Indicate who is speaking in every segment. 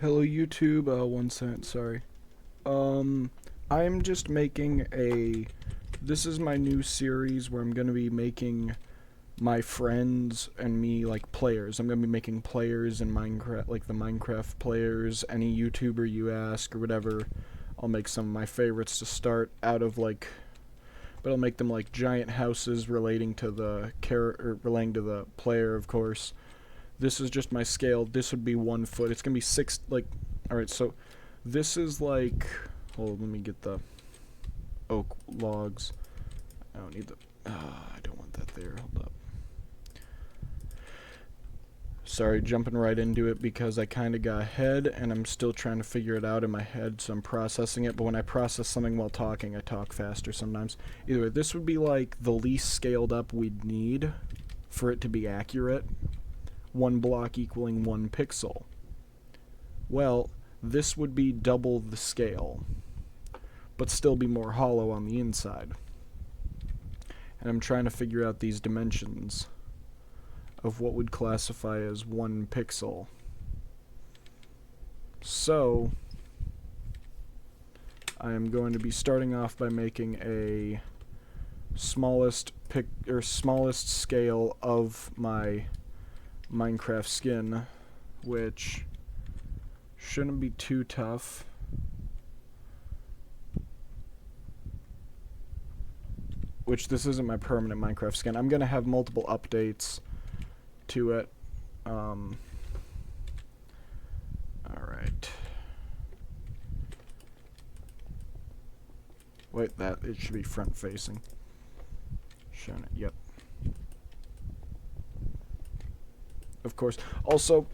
Speaker 1: Hello YouTube, 1 cent, sorry. Um, I'm just making this is my new series where I'm gonna be making my friends and me, like, players. I'm gonna be making players in Minecraft, like the Minecraft players, any YouTuber you ask or whatever. I'll make some of my favorites to start out of, like, but I'll make them like giant houses relating to the relating to the player, of course. This is just my scale. This would be 1 foot. It's gonna be six, like, alright, so this is like, hold on, let me get the oak logs. I don't need the, I don't want that there, hold up. Sorry, jumping right into it because I kind of got ahead and I'm still trying to figure it out in my head, so I'm processing it, but when I process something while talking, I talk faster sometimes. Either way, this would be like the least scaled up we'd need for it to be accurate. 1 block equaling 1 pixel. Well, this would be double the scale, but still be more hollow on the inside. And I'm trying to figure out these dimensions of what would classify as 1 pixel. So, I am going to be starting off by making a smallest scale of my Minecraft skin, which shouldn't be too tough. Which this isn't my permanent Minecraft skin. I'm gonna have multiple updates to it. Alright. Wait, it should be front facing. Showing it, yep. Of course. Also,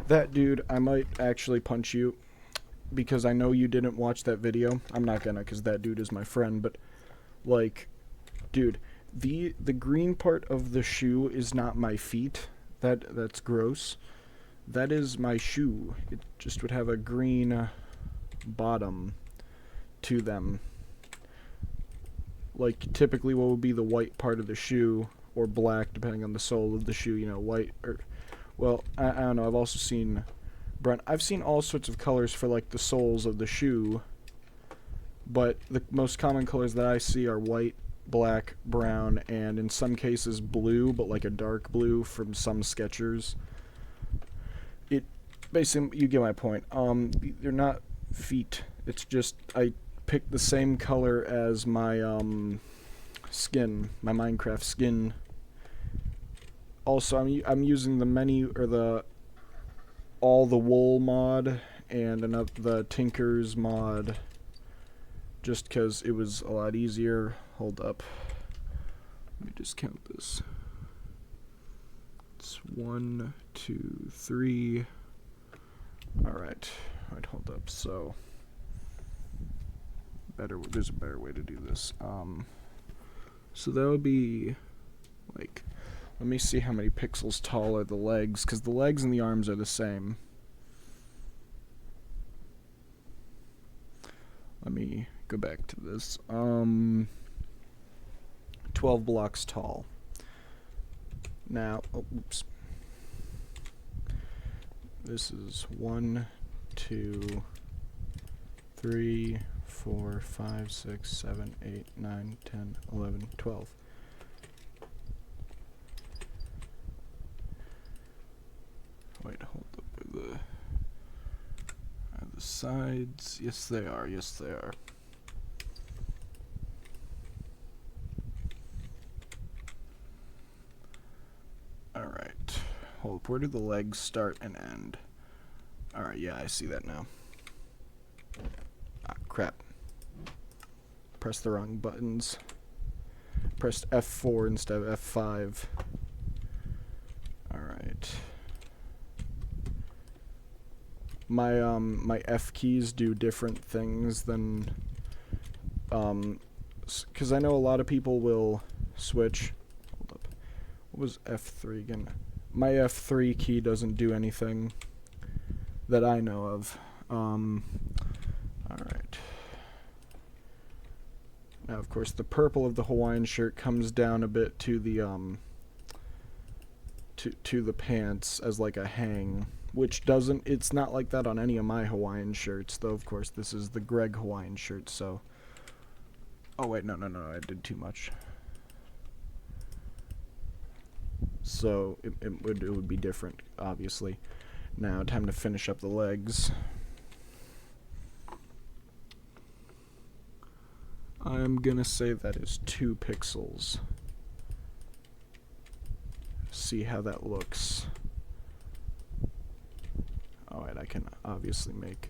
Speaker 1: that dude, I might actually punch you because I know you didn't watch that video. I'm not gonna, because that dude is my friend, but, like, dude, the green part of the shoe is not my feet. That's gross. That is my shoe. It just would have a green bottom to them. Like, typically what would be the white part of the shoe, or black, depending on the sole of the shoe, you know, white, or, well, I don't know, I've also seen brown. I've seen all sorts of colors for, like, the soles of the shoe, but the most common colors that I see are white, black, brown, and in some cases blue, but like a dark blue from some Skechers. It basically, you get my point. They're not feet. It's just I picked the same color as my skin, my Minecraft skin. Also, I'm using the all the wool mod and the Tinkers mod, just because it was a lot easier. Hold up. Let me just count this. It's 1, 2, 3. Alright. Alright, hold up. So, there's a better way to do this. So that would be, like, let me see how many pixels tall are the legs, because the legs and the arms are the same. Let me go back to this. 12 blocks tall. Now, oh, oops. This is 1, 2, 3, 4, 5, 6, 7, 8, 9, 10, 11, 12. Wait, hold up. Are the sides? Yes, they are. Yes, they are. Alright. Hold up. Where do the legs start and end? Alright, yeah, I see that now. Ah, crap. Pressed the wrong buttons. Pressed F4 instead of F5. Alright. My F keys do different things than, because I know a lot of people will switch. Hold up. What was F3 again? My F3 key doesn't do anything that I know of. Alright. Now, of course, the purple of the Hawaiian shirt comes down a bit to the, to the pants as like a hang. which doesn't, it's not like that on any of my Hawaiian shirts, though of course this is the Greg Hawaiian shirt, so. Oh wait, no, I did too much. So it would be different, obviously. Now, time to finish up the legs. I'm gonna say that is 2 pixels. See how that looks. Alright, I can obviously make...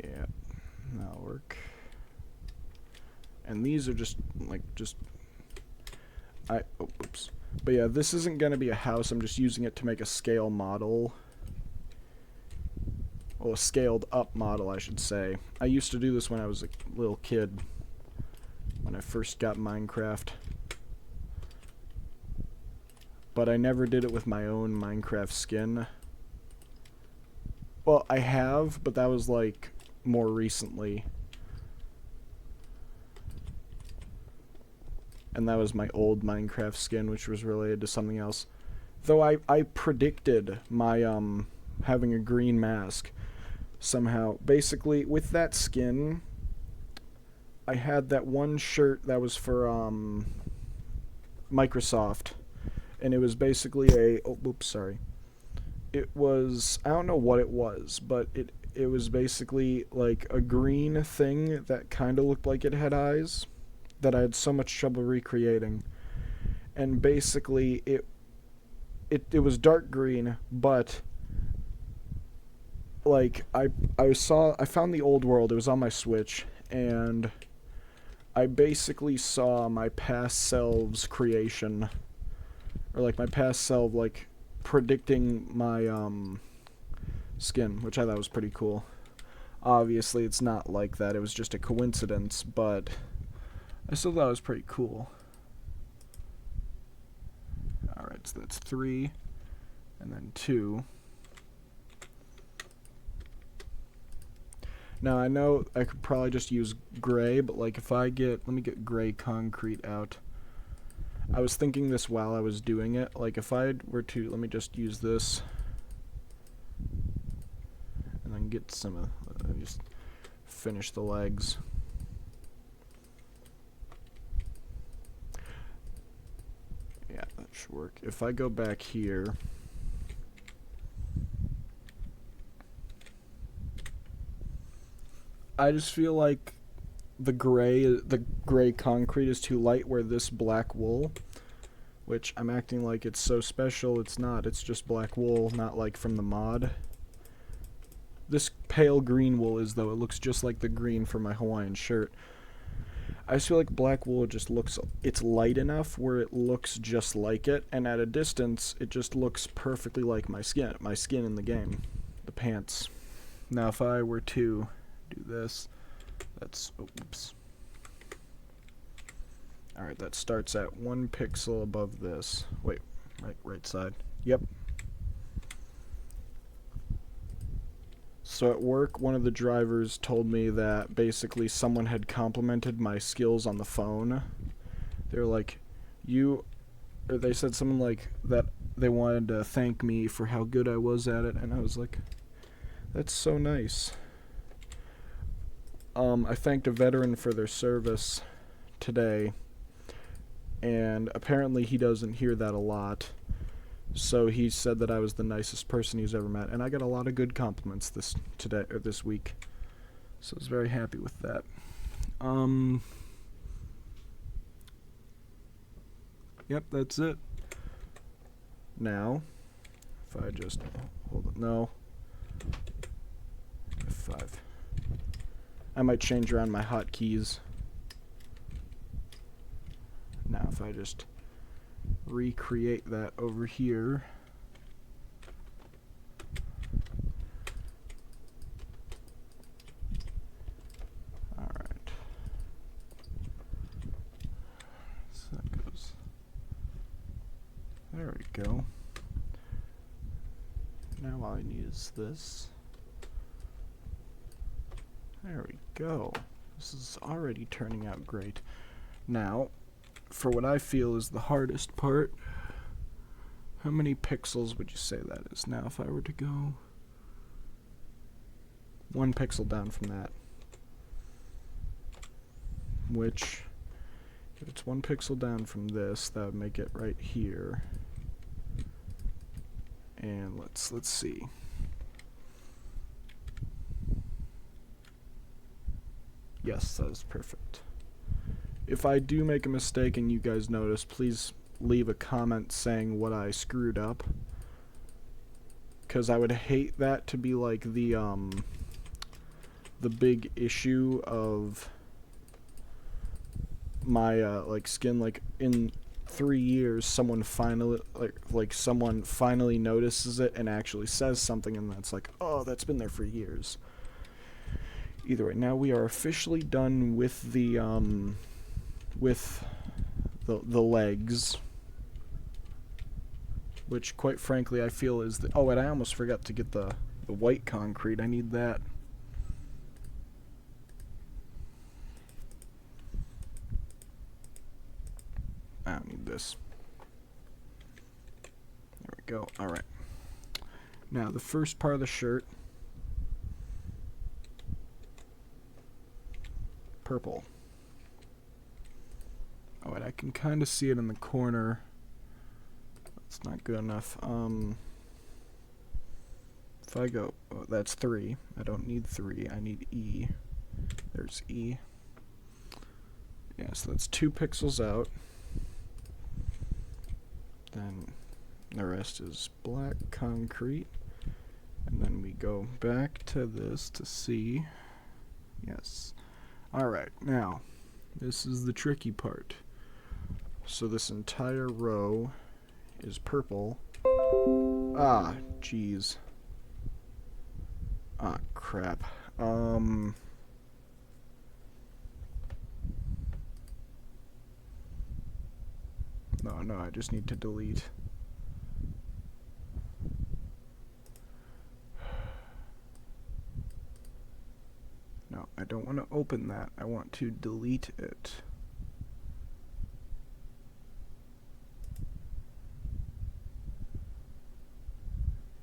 Speaker 1: Yeah, that'll work. And these are just, like, oops. But yeah, this isn't gonna be a house, I'm just using it to make a scale model. Well, a scaled up model, I should say. I used to do this when I was a little kid, when I first got Minecraft. But I never did it with my own Minecraft skin. Well, I have, but that was like more recently. And that was my old Minecraft skin, which was related to something else. Though I predicted my having a green mask somehow. Basically, with that skin, I had that one shirt that was for Microsoft, and it was basically a it was, I don't know what it was, but it was basically like a green thing that kind of looked like it had eyes that I had so much trouble recreating. And basically it was dark green, but like I found the old world, it was on my Switch, and I basically saw my past selves creation, or like my past self like predicting my skin, which I thought was pretty cool. Obviously it's not like that, it was just a coincidence, but I still thought it was pretty cool. Alright, so that's 3, and then 2. Now I know I could probably just use gray, but like if I get, let me get gray concrete out. I was thinking this while I was doing it, like if I were to, let me just use this, and then get some, just finish the legs. Yeah, that should work. If I go back here, I just feel like the gray concrete is too light, where this black wool, which I'm acting like it's so special, it's not, it's just black wool, not like from the mod. This pale green wool is, though, it looks just like the green for my Hawaiian shirt. I just feel like black wool just looks, it's light enough where it looks just like it, and at a distance it just looks perfectly like my skin in the game, the pants. Now if I were to do this, that's, oops. Alright, that starts at 1 pixel above this. Wait, right side. Yep. So at work, one of the drivers told me that basically someone had complimented my skills on the phone. They were like, or they said something like that they wanted to thank me for how good I was at it, and I was like, that's so nice. I thanked a veteran for their service today, and apparently he doesn't hear that a lot. So he said that I was the nicest person he's ever met, and I got a lot of good compliments this week. So I was very happy with that. Yep, that's it. Now, if I just hold it, no. F5. I might change around my hotkeys. Now, if I just recreate that over here. Alright. So that goes. There we go. Now all I need is this. There we go. This is already turning out great. Now, for what I feel is the hardest part. How many pixels would you say that is? Now, if I were to go 1 pixel down from that, which, if it's 1 pixel down from this, that would make it right here. And let's see. Yes, that is perfect. If I do make a mistake and you guys notice, please leave a comment saying what I screwed up, because I would hate that to be like the big issue of my like skin. Like in 3 years, someone finally someone finally notices it and actually says something, and that's like, oh, that's been there for years. Either way, now we are officially done with the legs, which quite frankly I feel is the, oh, and I almost forgot to get the white concrete. I need that. I don't need this. There we go. Alright. Now the first part of the shirt, purple. Oh, and I can kind of see it in the corner. That's not good enough. If I go, oh, that's 3. I don't need 3. I need E. There's E. Yeah, so that's 2 pixels out. Then the rest is black concrete. And then we go back to this to see. Yes. Alright, now, this is the tricky part. So this entire row is purple. Ah, jeez. Ah, crap. No, I just need to delete. No, I don't want to open that. I want to delete it.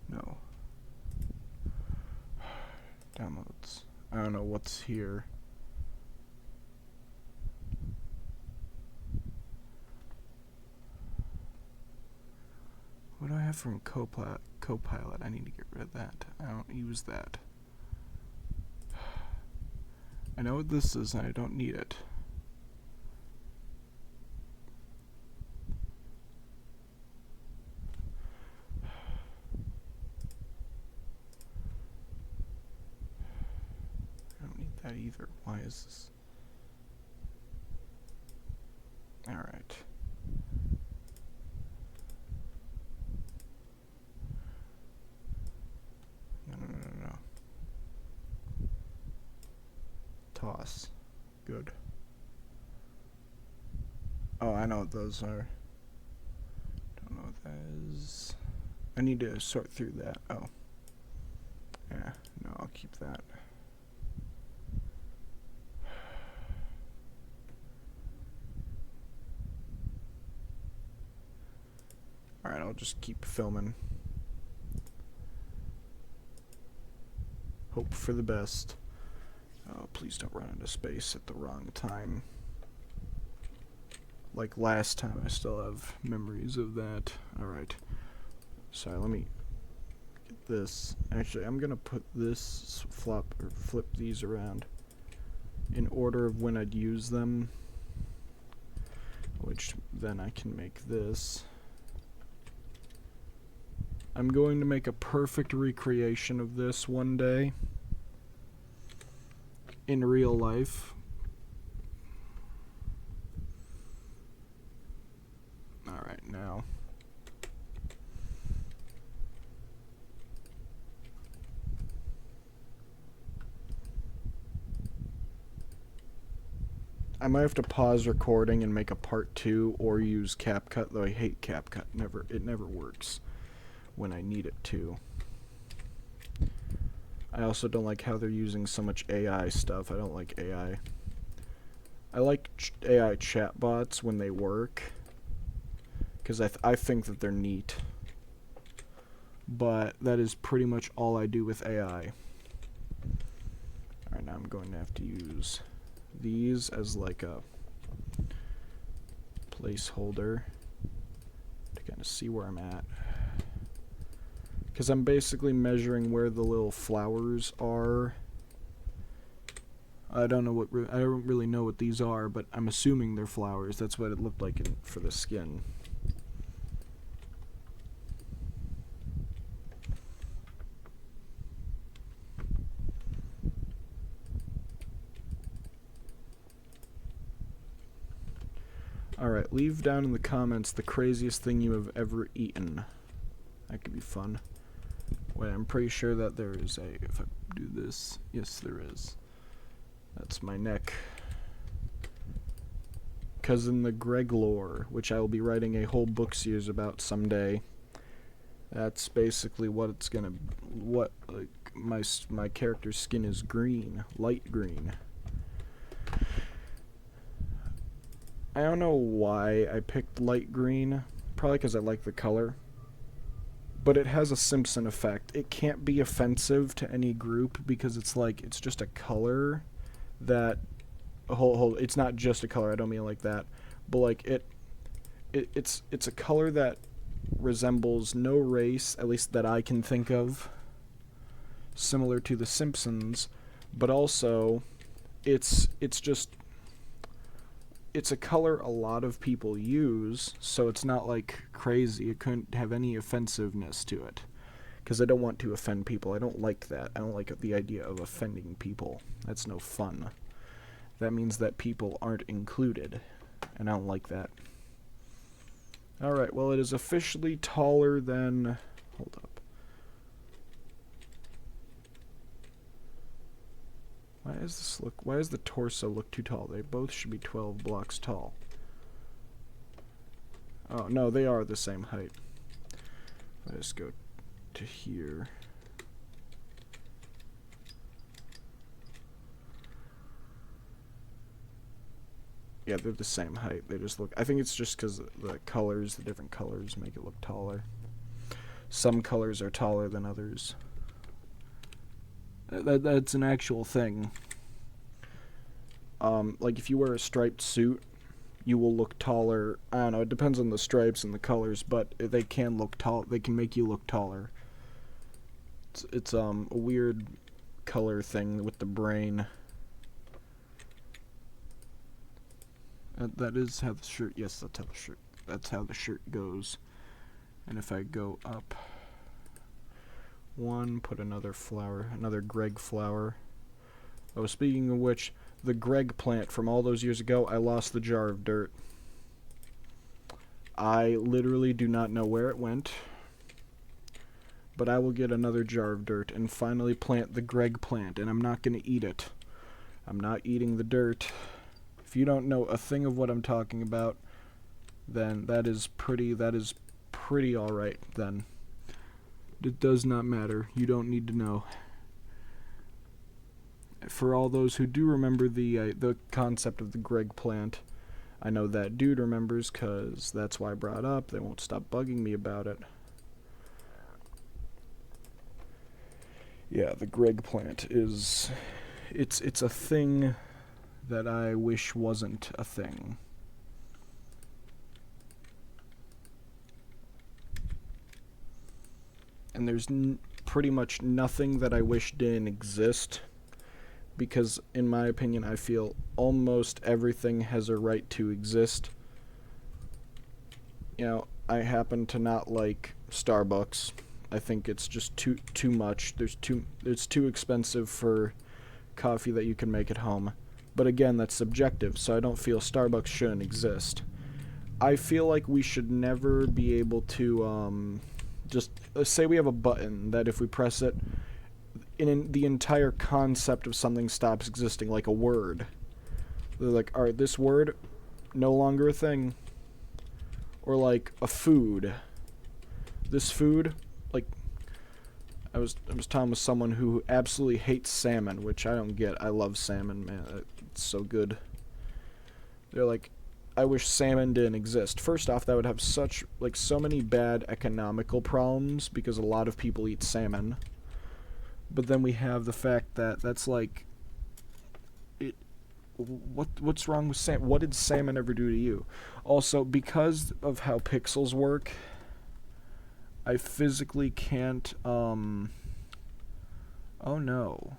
Speaker 1: No. Downloads. I don't know what's here. What do I have from Copilot? I need to get rid of that. I don't use that. I know what this is and I don't need it. I don't need that either. Why is this? Alright. No. Toss. Good. Oh, I know what those are. Don't know what that is. I need to sort through that. Oh. Yeah, no, I'll keep that. Alright, I'll just keep filming. Hope for the best. Oh, please don't run into space at the wrong time. Like last time, I still have memories of that. Alright. Sorry, let me get this. Actually, I'm gonna put this flip these around in order of when I'd use them, which then I can make this. I'm going to make a perfect recreation of this one day in real life. Alright, now. I might have to pause recording and make a part 2 or use CapCut, though I hate CapCut. It never works when I need it to. I also don't like how they're using so much AI stuff. I don't like AI. I like AI chatbots when they work, because I think that they're neat. But that is pretty much all I do with AI. Alright, now I'm going to have to use these as like a placeholder to kind of see where I'm at. Because I'm basically measuring where the little flowers are. I don't really know what these are, but I'm assuming they're flowers. That's what it looked like for the skin. Alright, leave down in the comments the craziest thing you have ever eaten. That could be fun. Wait, I'm pretty sure that there is a... If I do this... Yes, there is. That's my neck. Cousin the Greg lore, which I will be writing a whole book series about someday. That's basically what it's gonna... What, like, my character's skin is green. Light green. I don't know why I picked light green. Probably because I like the color. But it has a Simpson effect. It can't be offensive to any group because it's like, it's just a color that... it's not just a color, I don't mean like that. But like, it's a color that resembles no race, at least that I can think of, similar to the Simpsons, but also it's a color a lot of people use, so it's not like crazy. It couldn't have any offensiveness to it, because I don't want to offend people. I don't like that. I don't like the idea of offending people. That's no fun. That means that people aren't included, and I don't like that. Alright, well, it is officially taller than... Hold up. Why does the torso look too tall? They both should be 12 blocks tall. Oh, no, they are the same height. Let's go to here. Yeah, they're the same height. They just look... I think it's just because the colors, the different colors make it look taller. Some colors are taller than others. That's an actual thing. Like if you wear a striped suit, you will look taller. I don't know, it depends on the stripes and the colors, but they can look tall. They can make you look taller. It's a weird color thing with the brain. That is how the shirt. Yes, that's how the shirt. That's how the shirt goes. And if I go up one, put another flower, another Greg flower. Oh, speaking of which, the Greg plant from all those years ago, I lost the jar of dirt. I literally do not know where it went, but I will get another jar of dirt and finally plant the Greg plant, and I'm not going to eat it. I'm not eating the dirt. If you don't know a thing of what I'm talking about, then that is pretty alright then. It does not matter. You don't need to know. For all those who do remember the concept of the Greg plant, I know that dude remembers because that's why I brought it up. They won't stop bugging me about it. Yeah, the Greg plant is... It's a thing that I wish wasn't a thing. And there's pretty much nothing that I wish didn't exist, because in my opinion I feel almost everything has a right to exist. You know, I happen to not like Starbucks. I think it's just too much. It's too expensive for coffee that you can make at home. But again, that's subjective, so I don't feel Starbucks shouldn't exist. I feel like we should never be able to just say we have a button that if we press it, the entire concept of something stops existing, like a word. They're like, alright, this word, no longer a thing. Or like a food. This food, like, I was talking with someone who absolutely hates salmon, which I don't get. I love salmon, man. It's so good. They're like, I wish salmon didn't exist. First off, that would have such, like, so many bad economical problems because a lot of people eat salmon. But then we have the fact that that's like, what's wrong with salmon? What did salmon ever do to you? Also, because of how pixels work, I physically can't, oh no.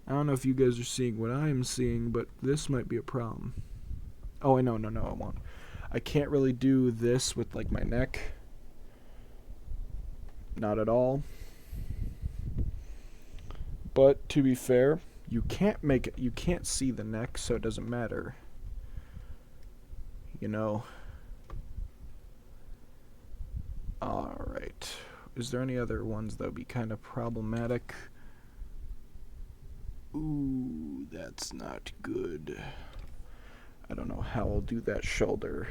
Speaker 1: I don't know if you guys are seeing what I am seeing, but this might be a problem. Oh, no, it won't. I can't really do this with, like, my neck. Not at all. But, to be fair, you can't see the neck, so it doesn't matter. You know. Alright. Is there any other ones that would be kind of problematic? Ooh, that's not good. I don't know how I'll do that shoulder.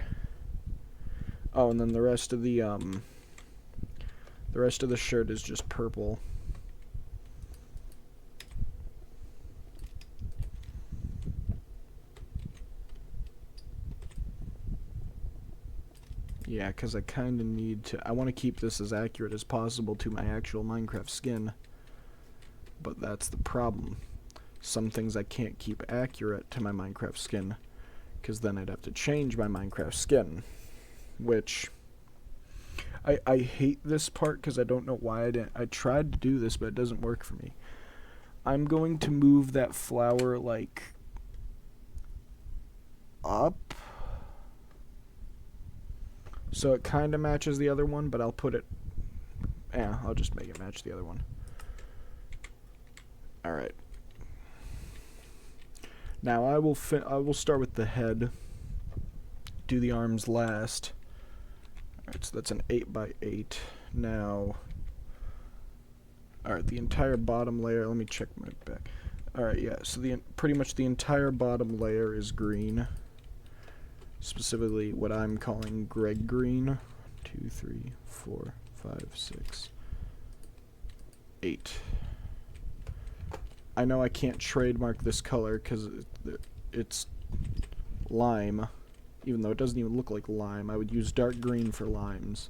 Speaker 1: Oh, and then the rest of the shirt is just purple. Yeah, because I kind of need to... I want to keep this as accurate as possible to my actual Minecraft skin. But that's the problem. Some things I can't keep accurate to my Minecraft skin, because then I'd have to change my Minecraft skin. Which... I hate this part because I don't know why I didn't... I tried to do this, but it doesn't work for me. I'm going to move that flower, like... up... so it kind of matches the other one, but I'll put it... yeah, I'll just make it match the other one. Alright. Now I will start with the head. Do the arms last. Alright, so that's an 8x8. Now... alright, the entire bottom layer... let me check my back. Alright, yeah, so pretty much the entire bottom layer is green. Specifically what I'm calling Greg green. 2, 3, 4, 5, 6, 8. I know I can't trademark this color because it's lime, even though it doesn't even look like lime. I would use dark green for limes.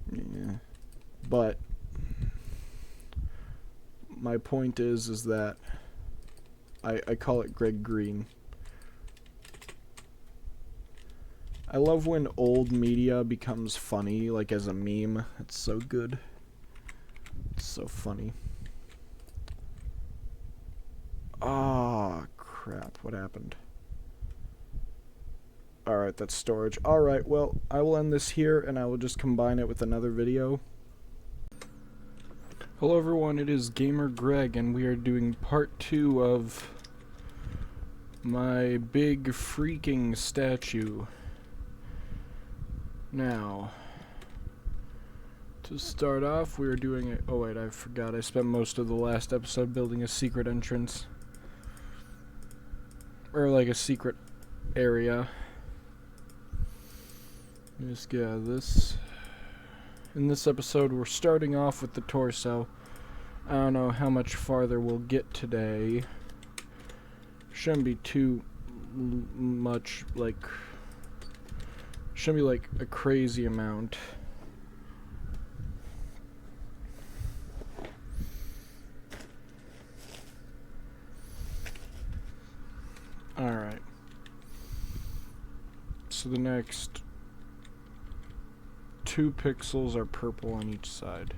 Speaker 1: Yeah. But my point is that I call it Greg green. I love when old media becomes funny, like as a meme. It's so good. It's so funny. Ah, crap. What happened? Alright, that's storage. Alright, well, I will end this here, and I will just combine it with another video. Hello everyone, it is Gamergreg, and we are doing part 2 of my big freaking statue. Now, to start off, we are doing it. Oh wait, I forgot. I spent most of the last episode building a secret entrance. Or like a secret area. Just get out of this. In this episode, we're starting off with the torso. I don't know how much farther we'll get today. Shouldn't be too much, like... shouldn't be like a crazy amount. Alright. So the next 2 pixels are purple on each side.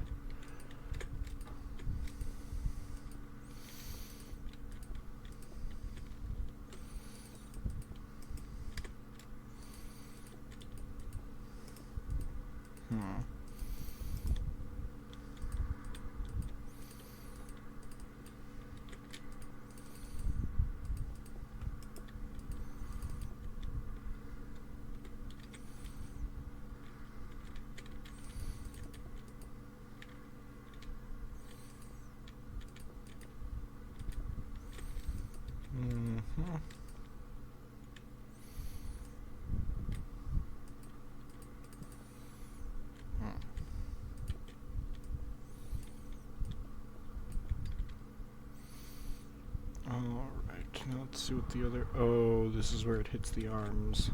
Speaker 1: Now let's see what the other... Oh, this is where it hits the arms.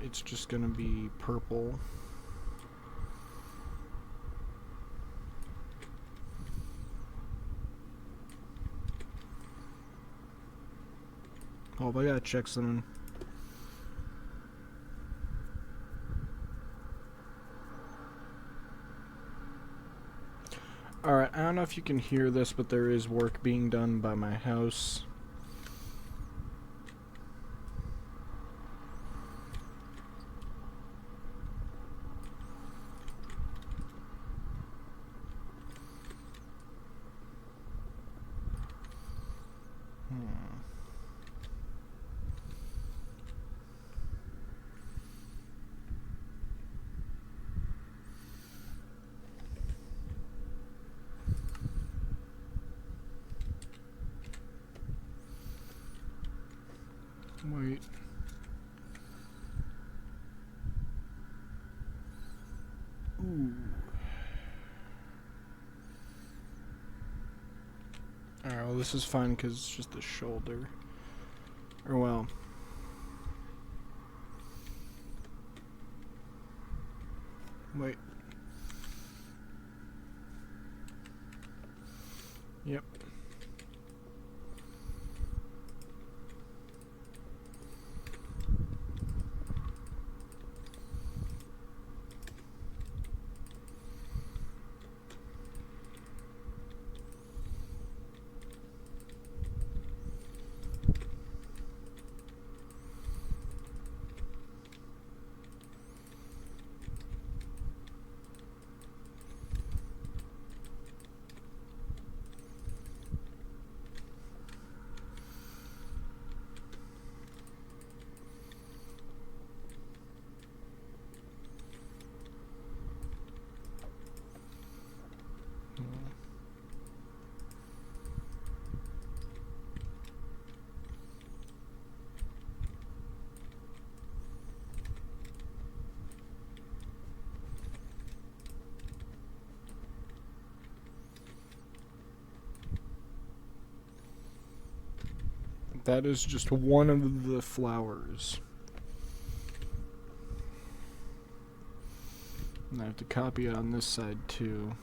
Speaker 1: It's just gonna be purple. Oh, but I gotta check something. Alright, I don't know if you can hear this, but there is work being done by my house. Wait. Ooh. Alright, well this is fine because it's just the shoulder. Or well... Wait. Yep. That is just one of the flowers. And I have to copy it on this side too.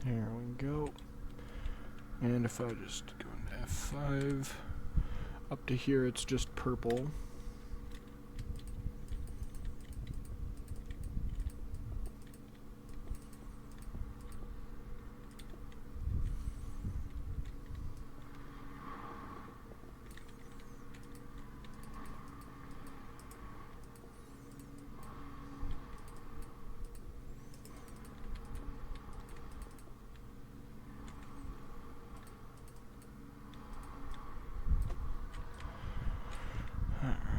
Speaker 1: Here we go. And if I just go into F5, up to here it's just purple. Alright.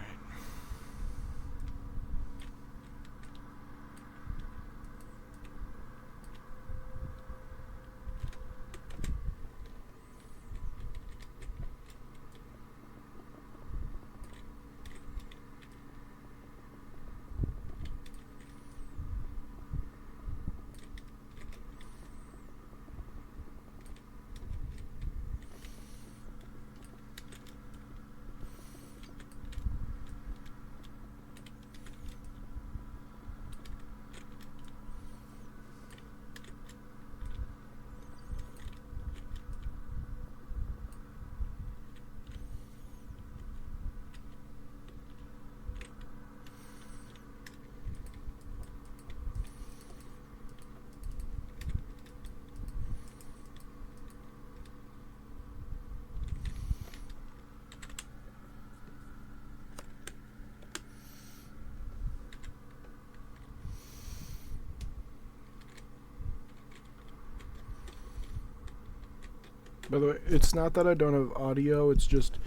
Speaker 1: By the way, it's not that I don't have audio, it's just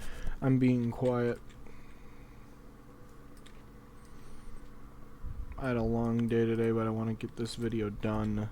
Speaker 1: I'm being quiet. I had a long day today, but I want to get this video done.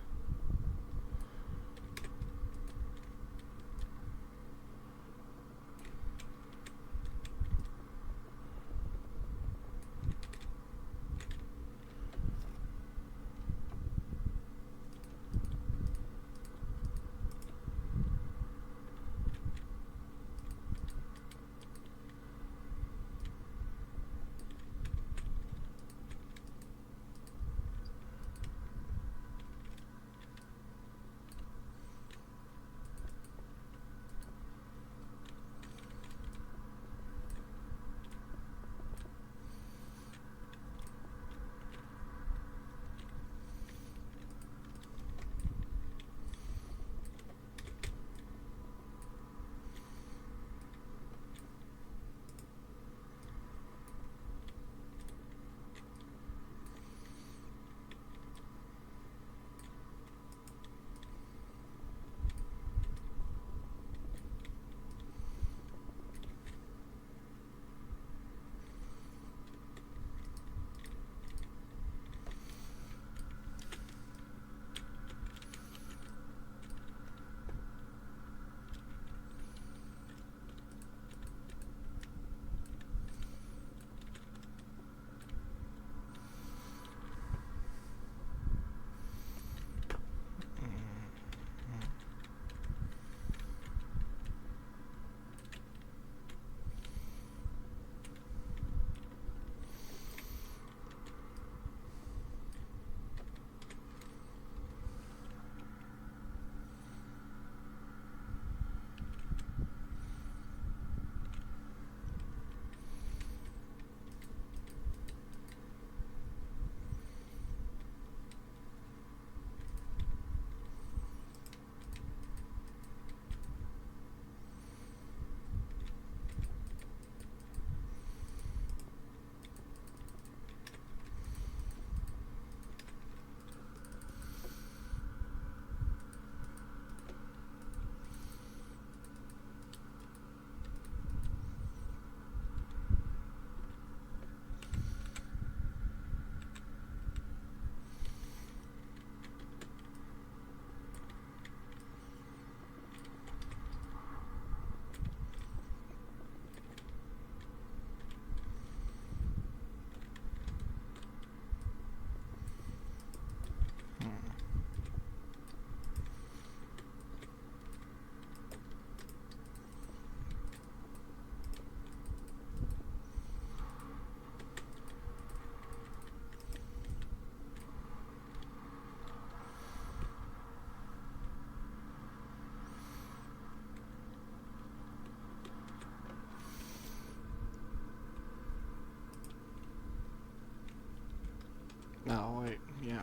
Speaker 1: Oh, wait, yeah.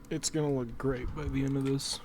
Speaker 1: It's gonna look great by the end of this.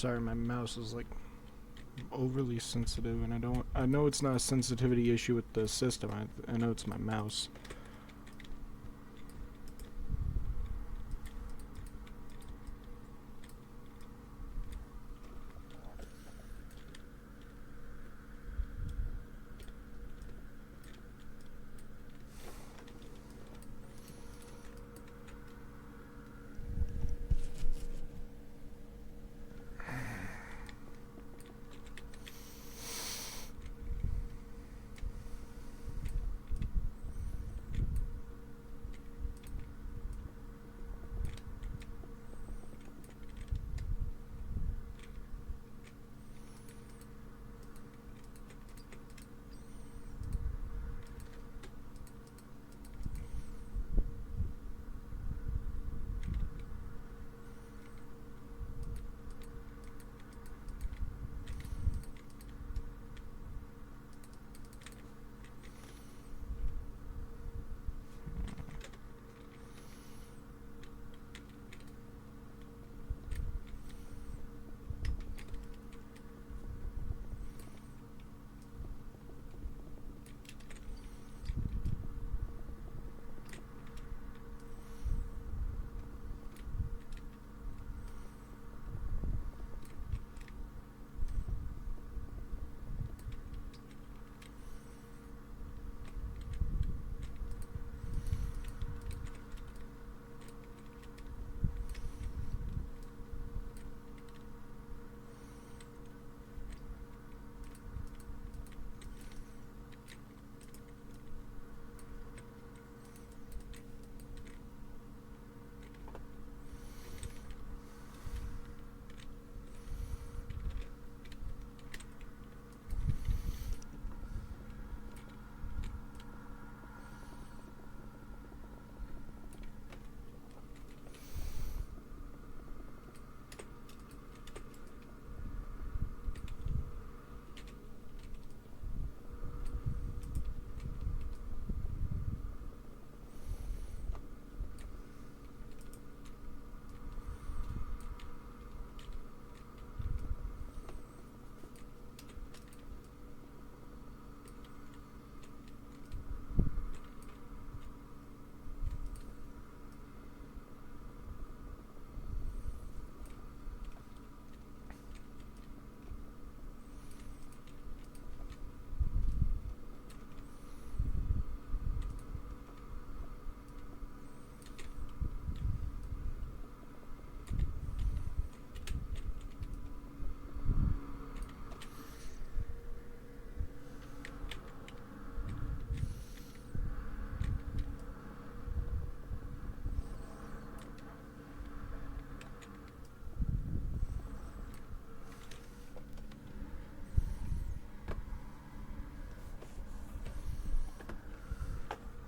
Speaker 1: Sorry, my mouse is like overly sensitive, and I know it's not a sensitivity issue with the system. I know it's my mouse.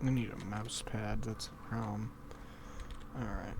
Speaker 1: I need a mouse pad, that's the problem. Alright.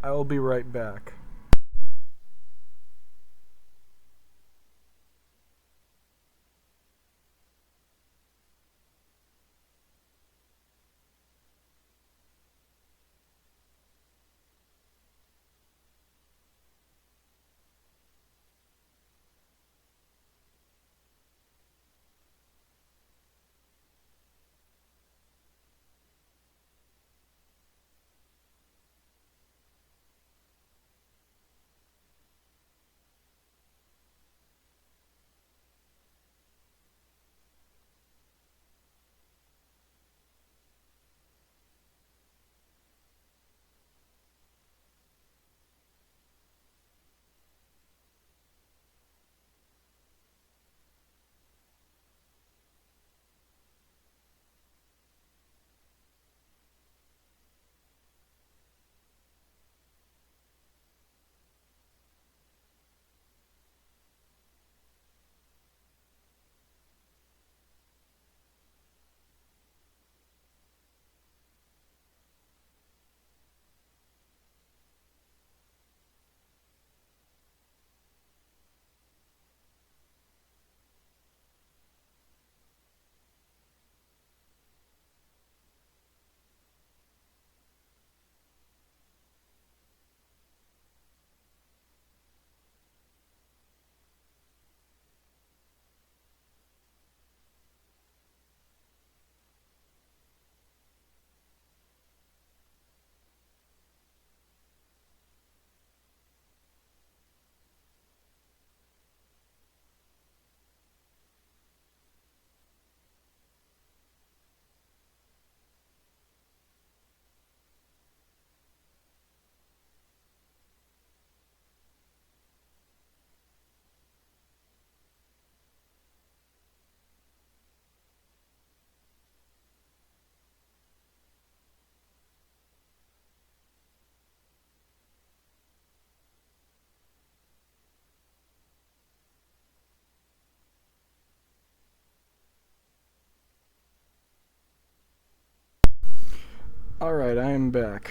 Speaker 1: I will be right back. Alright, I am back.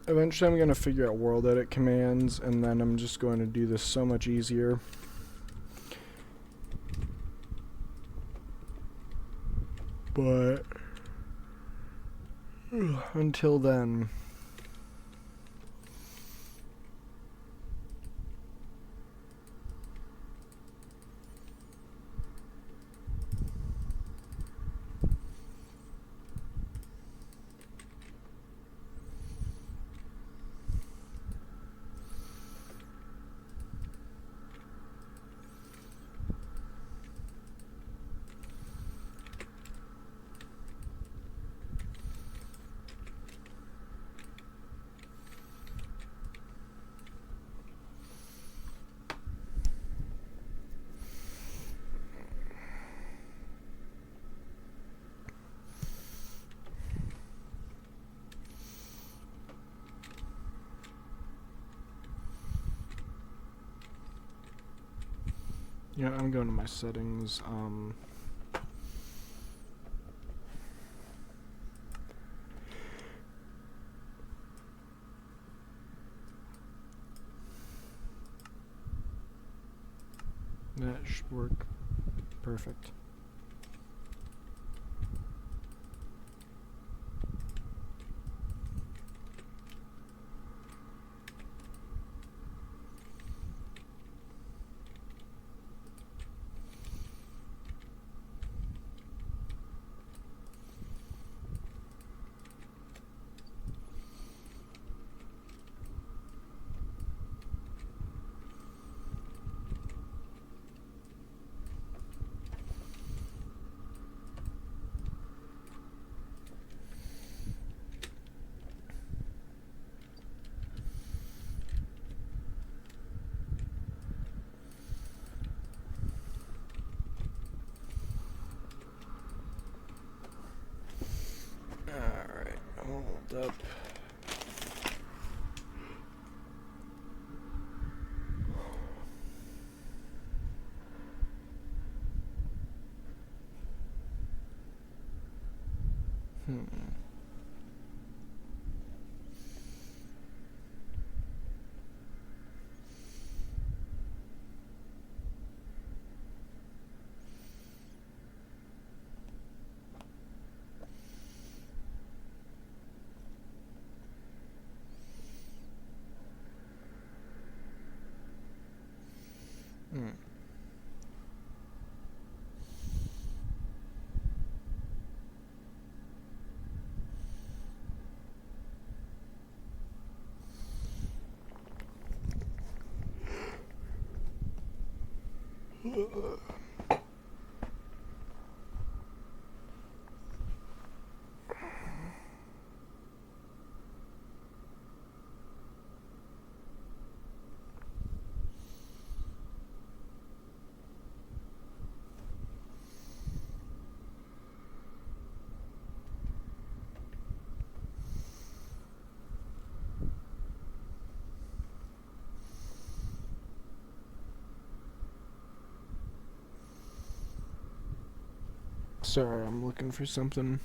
Speaker 1: Eventually I'm going to figure out world edit commands, and then I'm just going to do this so much easier. But until then, yeah, I'm going to my settings. That should work. Perfect. built up. Sorry, I'm looking for something.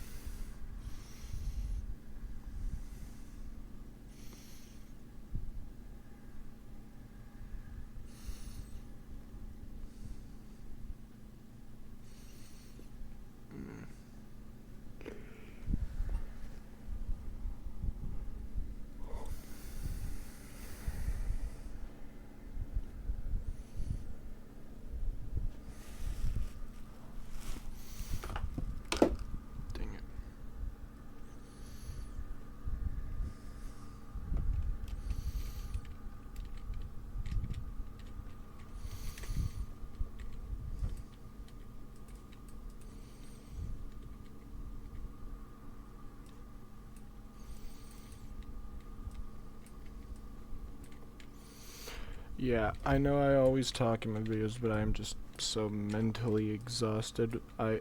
Speaker 1: Yeah, I know I always talk in my videos, but I'm just so mentally exhausted. I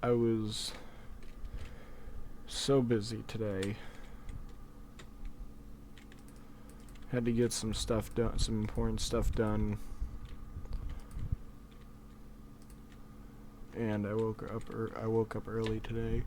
Speaker 1: was so busy today. Had to get some stuff done, some important stuff done. And I woke up early today.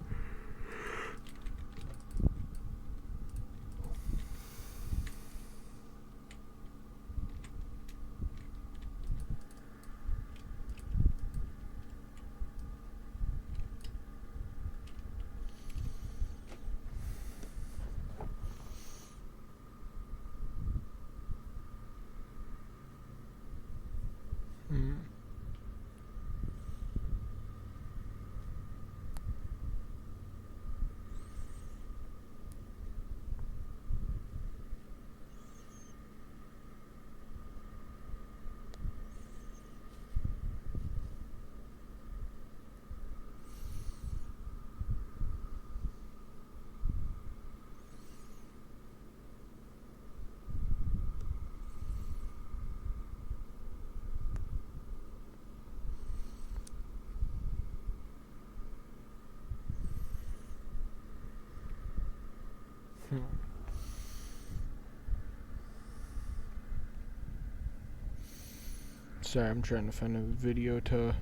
Speaker 1: Sorry, I'm trying to find a video to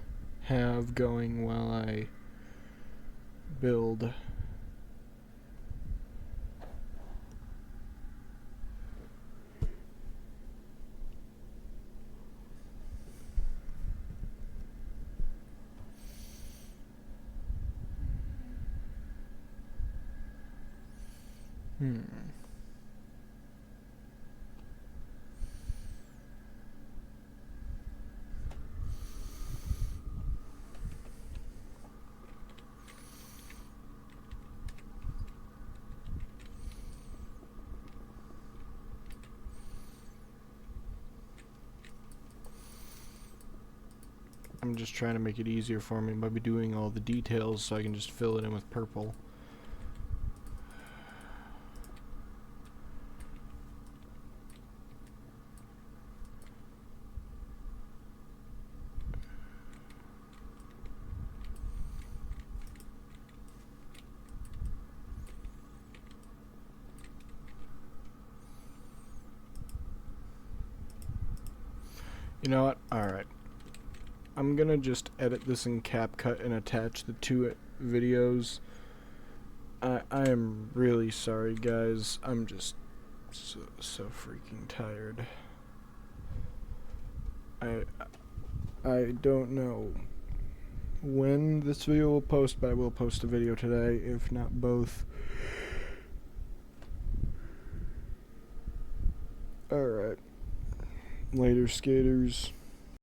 Speaker 1: have going while I build. I'm just trying to make it easier for me by doing all the details so I can just fill it in with purple. You know what? Alright. I'm gonna just edit this in CapCut and attach the two videos. I am really sorry, guys. I'm just so freaking tired. I don't know when this video will post, but I will post a video today, if not both. Alright. Later, skaters.